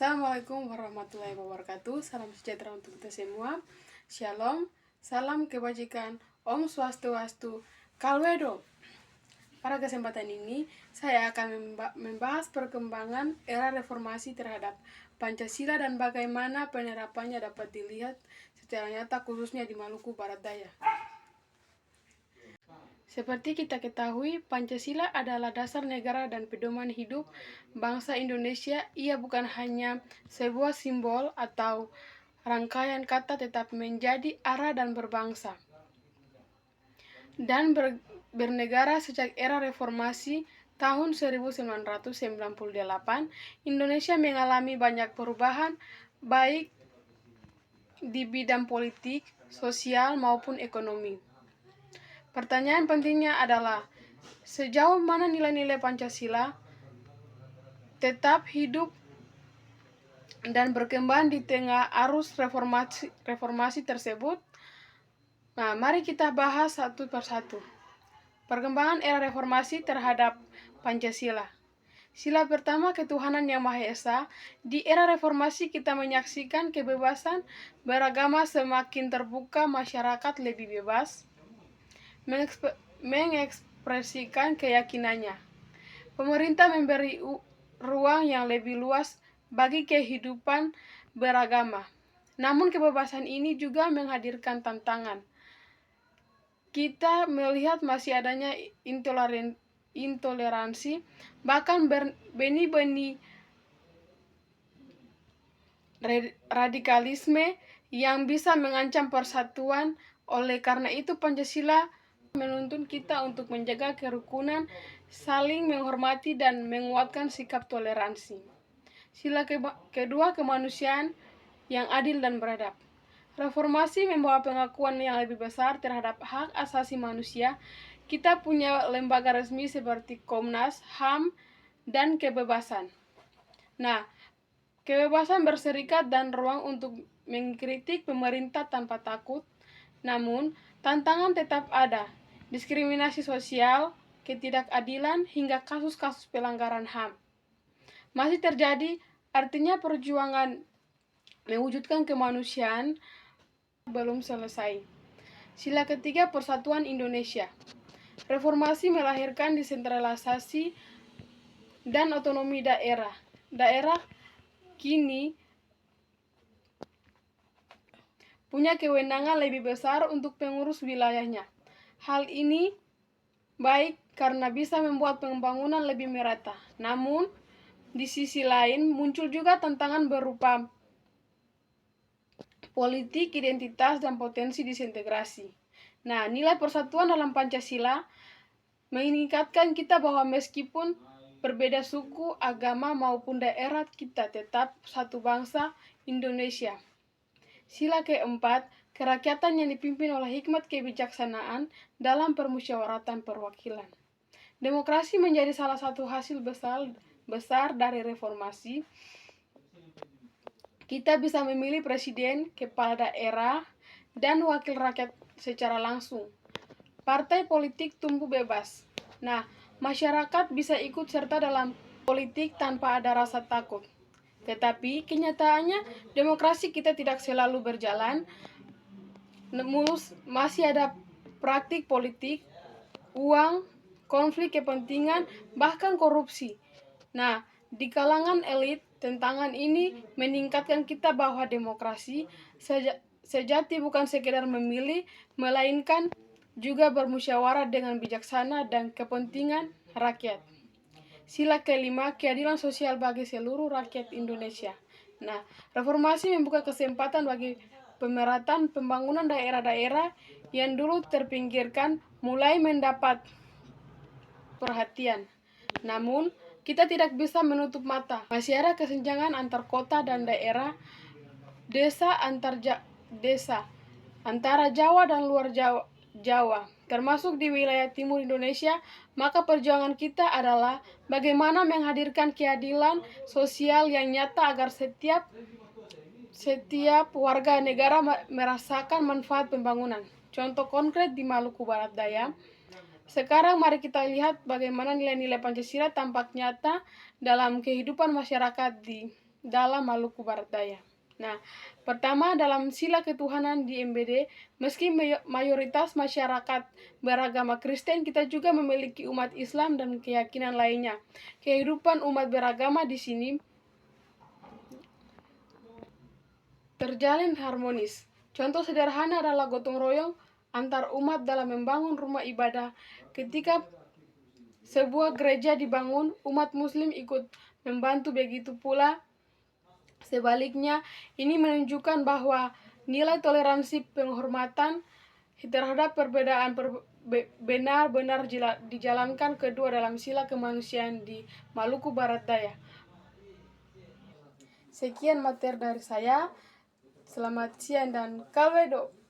Assalamualaikum warahmatullahi wabarakatuh. Salam sejahtera untuk kita semua. Shalom, salam kebajikan, Om Swastiastu, Kalwedo. Pada kesempatan ini, saya akan membahas perkembangan era reformasi terhadap Pancasila dan bagaimana penerapannya dapat dilihat secara nyata khususnya di Maluku Barat Daya. Seperti kita ketahui, Pancasila adalah dasar negara dan pedoman hidup bangsa Indonesia. Ia bukan hanya sebuah simbol atau rangkaian kata, tetapi menjadi arah dan berbangsa dan bernegara sejak era reformasi tahun 1998. Indonesia mengalami banyak perubahan, baik di bidang politik, sosial, maupun ekonomi. Pertanyaan pentingnya adalah, sejauh mana nilai-nilai Pancasila tetap hidup dan berkembang di tengah arus reformasi tersebut? Nah, mari kita bahas satu persatu. Perkembangan era reformasi terhadap Pancasila. Sila pertama, ketuhanan yang Maha Esa. Di era reformasi kita menyaksikan kebebasan beragama semakin terbuka, masyarakat lebih bebas mengekspresikan keyakinannya. Pemerintah memberi ruang yang lebih luas bagi kehidupan beragama. Namun kebebasan ini juga menghadirkan tantangan. Kita melihat masih adanya intoleransi, bahkan benih-benih radikalisme yang bisa mengancam persatuan. Oleh karena itu, Pancasila menuntun kita untuk menjaga kerukunan, saling menghormati, dan menguatkan sikap toleransi. Sila kedua, kemanusiaan yang adil dan beradab. Reformasi membawa pengakuan yang lebih besar terhadap hak asasi manusia. Kita punya lembaga resmi seperti Komnas, HAM, dan kebebasan. Nah, kebebasan berserikat dan ruang untuk mengkritik pemerintah tanpa takut. Namun, tantangan tetap ada. Diskriminasi sosial, ketidakadilan, hingga kasus-kasus pelanggaran HAM masih terjadi. Artinya perjuangan mewujudkan kemanusiaan belum selesai. Sila ketiga, persatuan Indonesia. Reformasi melahirkan desentralisasi dan otonomi daerah. Daerah kini punya kewenangan lebih besar untuk pengurus wilayahnya. Hal ini baik karena bisa membuat pembangunan lebih merata. Namun, di sisi lain muncul juga tantangan berupa politik, identitas, dan potensi disintegrasi. Nah, nilai persatuan dalam Pancasila mengingatkan kita bahwa meskipun berbeda suku, agama, maupun daerah, kita tetap satu bangsa Indonesia. Sila keempat, kerakyatan yang dipimpin oleh hikmat kebijaksanaan dalam permusyawaratan perwakilan. Demokrasi menjadi salah satu hasil besar dari reformasi. Kita bisa memilih presiden, kepala daerah, dan wakil rakyat secara langsung. Partai politik tumbuh bebas. Nah, masyarakat bisa ikut serta dalam politik tanpa ada rasa takut. Tetapi kenyataannya demokrasi kita tidak selalu berjalan mulus. Masih ada praktik politik, uang, konflik kepentingan, bahkan korupsi. Nah, di kalangan elit, tantangan ini meningkatkan kita bahwa demokrasi sejati bukan sekedar memilih, melainkan juga bermusyawarah dengan bijaksana dan kepentingan rakyat. Sila kelima, keadilan sosial bagi seluruh rakyat Indonesia. Nah, reformasi membuka kesempatan bagi pemerataan pembangunan daerah-daerah yang dulu terpinggirkan mulai mendapat perhatian. Namun, kita tidak bisa menutup mata. Masih ada kesenjangan antar kota dan daerah, desa antar desa, antara Jawa dan luar Jawa, termasuk di wilayah timur Indonesia. Maka perjuangan kita adalah bagaimana menghadirkan keadilan sosial yang nyata agar setiap warga negara merasakan manfaat pembangunan. Contoh konkret di Maluku Barat Daya. Sekarang mari kita lihat bagaimana nilai-nilai Pancasila tampak nyata dalam kehidupan masyarakat di dalam Maluku Barat Daya. Nah, pertama dalam sila ketuhanan di MBD, meski mayoritas masyarakat beragama Kristen, kita juga memiliki umat Islam dan keyakinan lainnya. Kehidupan umat beragama di sini terjalin harmonis. Contoh sederhana adalah gotong royong antar umat dalam membangun rumah ibadah. Ketika sebuah gereja dibangun, umat muslim ikut membantu, begitu pula sebaliknya. Ini menunjukkan bahwa nilai toleransi penghormatan terhadap perbedaan benar-benar dijalankan kedua dalam sila kemanusiaan di Maluku Barat Daya. Sekian materi dari saya. Selamat siang dan kawedo.